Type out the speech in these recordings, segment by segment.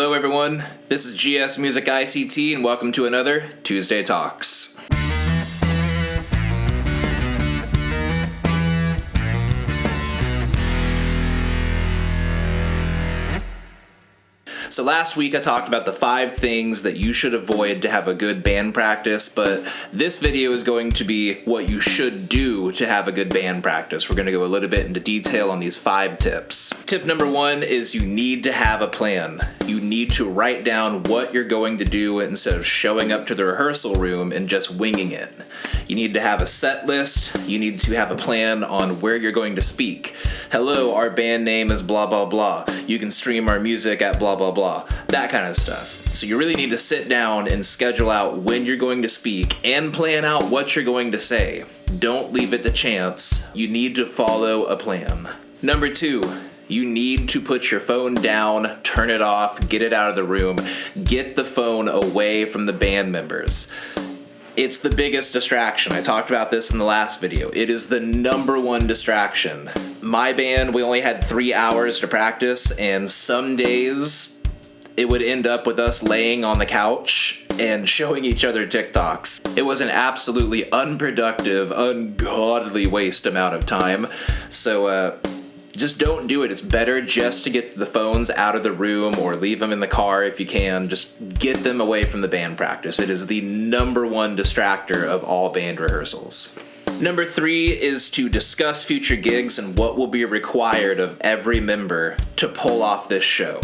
Hello everyone, this is GSmusicICT and welcome to another Tuesday Talks. So last week I talked about the 5 things that you should avoid to have a good band practice, but this video is going to be what you should do to have a good band practice. We're going to go a little bit into detail on these 5 tips. Tip number 1 is you need to have a plan. You need to write down what you're going to do instead of showing up to the rehearsal room and just winging it. You need to have a set list. You need to have a plan on where you're going to speak. Hello, our band name is blah, blah, blah. You can stream our music at blah, blah, blah. That kind of stuff. So you really need to sit down and schedule out when you're going to speak and plan out what you're going to say. Don't leave it to chance. You need to follow a plan. Number 2. You need to put your phone down, turn it off, get it out of the room, get the phone away from the band members. It's the biggest distraction. I talked about this in the last video. It is the number 1 distraction. My band, we only had 3 hours to practice, and some days it would end up with us laying on the couch and showing each other TikToks. It was an absolutely unproductive, ungodly waste amount of time. So, just don't do it. It's better just to get the phones out of the room or leave them in the car if you can. Just get them away from the band practice. It is the number 1 distractor of all band rehearsals. Number 3 is to discuss future gigs and what will be required of every member to pull off this show.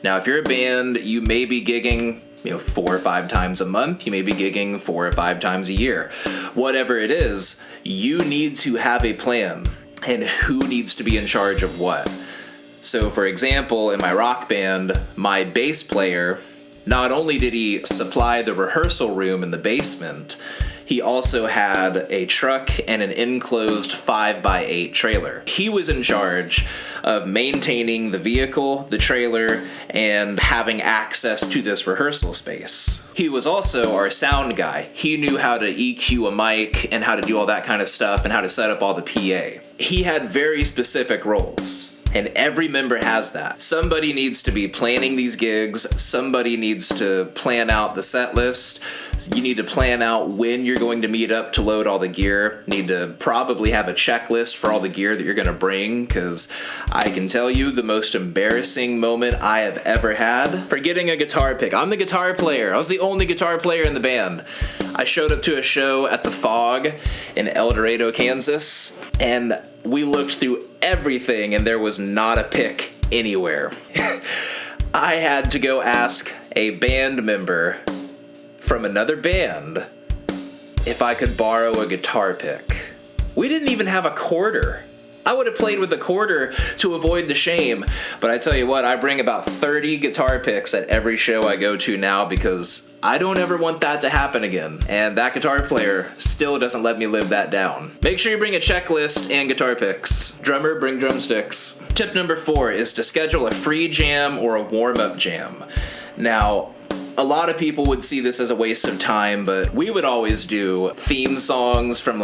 Now, if you're a band, you may be gigging 4 or 5 times a month. You may be gigging 4 or 5 times a year. Whatever it is, you need to have a plan. And who needs to be in charge of what. So for example, in my rock band, my bass player, not only did he supply the rehearsal room in the basement, he also had a truck and an enclosed 5x8 trailer. He was in charge of maintaining the vehicle, the trailer, and having access to this rehearsal space. He was also our sound guy. He knew how to EQ a mic and how to do all that kind of stuff and how to set up all the PA. He had very specific roles. And every member has that. Somebody needs to be planning these gigs. Somebody needs to plan out the set list. You need to plan out when you're going to meet up to load all the gear. You need to probably have a checklist for all the gear that you're going to bring, because I can tell you the most embarrassing moment I have ever had, forgetting a guitar pick. I'm the guitar player. I was the only guitar player in the band. I showed up to a show at the Fog in El Dorado, Kansas, and we looked through everything and there was not a pick anywhere. I had to go ask a band member from another band if I could borrow a guitar pick. We didn't even have a quarter. I would have played with a quarter to avoid the shame, but I tell you what, I bring about 30 guitar picks at every show I go to now because I don't ever want that to happen again, and that guitar player still doesn't let me live that down. Make sure you bring a checklist and guitar picks. Drummer, bring drumsticks. Tip number 4 is to schedule a free jam or a warm-up jam. Now, a lot of people would see this as a waste of time, but we would always do theme songs from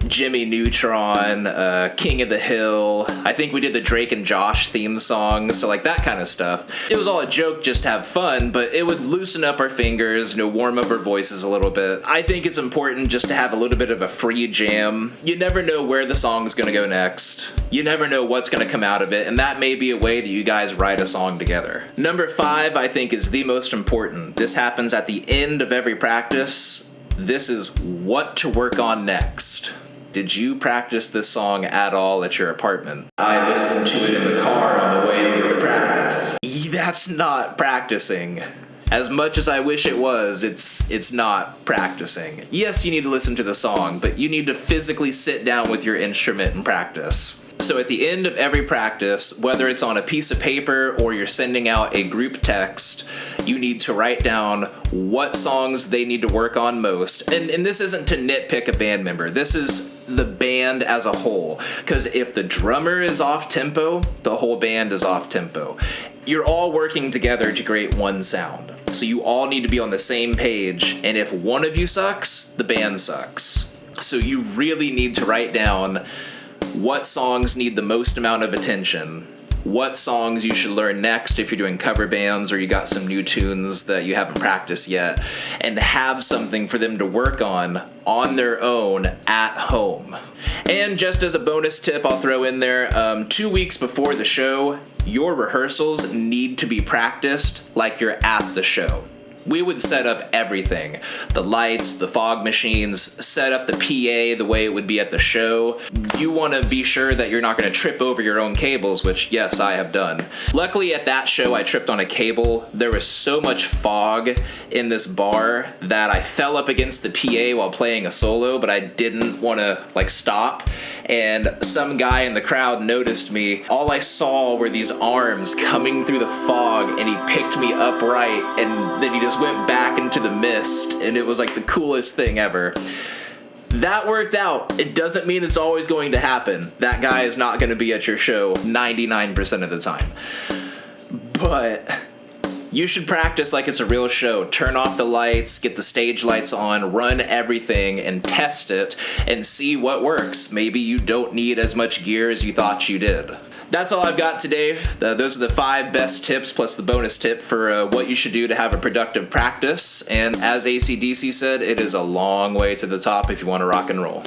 Jimmy Neutron, King of the Hill. I think we did the Drake and Josh theme song, so that kind of stuff. It was all a joke, just to have fun, but it would loosen up our fingers, warm up our voices a little bit. I think it's important just to have a little bit of a free jam. You never know where the song's gonna go next. You never know what's gonna come out of it, and that may be a way that you guys write a song together. Number 5, I think, is the most important. This happens at the end of every practice. This is what to work on next. Did you practice this song at all at your apartment? I listened to it in the car on the way over to practice. That's not practicing. As much as I wish it was, it's not practicing. Yes, you need to listen to the song, but you need to physically sit down with your instrument and practice. So at the end of every practice, whether it's on a piece of paper or you're sending out a group text, you need to write down what songs they need to work on most. And this isn't to nitpick a band member. This is the band as a whole. Because if the drummer is off tempo, the whole band is off tempo. You're all working together to create one sound. So you all need to be on the same page. And if one of you sucks, the band sucks. So you really need to write down what songs need the most amount of attention, what songs you should learn next if you're doing cover bands or you got some new tunes that you haven't practiced yet, and have something for them to work on their own at home. And just as a bonus tip, I'll throw in there, 2 weeks before the show, your rehearsals need to be practiced like you're at the show. We would set up everything. The lights, the fog machines, set up the PA the way it would be at the show. You want to be sure that you're not going to trip over your own cables, which, yes, I have done. Luckily, at that show, I tripped on a cable. There was so much fog in this bar that I fell up against the PA while playing a solo, but I didn't want to, stop. And some guy in the crowd noticed me. All I saw were these arms coming through the fog, and he picked me up right, and then he just went back into the mist, and it was like the coolest thing ever. That worked out. It doesn't mean it's always going to happen. That guy is not going to be at your show 99% of the time. But you should practice like it's a real show. Turn off the lights, get the stage lights on, run everything, and test it, and see what works. Maybe you don't need as much gear as you thought you did. That's all I've got today. Those are the 5 best tips plus the bonus tip for what you should do to have a productive practice. And as AC/DC said, it is a long way to the top if you want to rock and roll.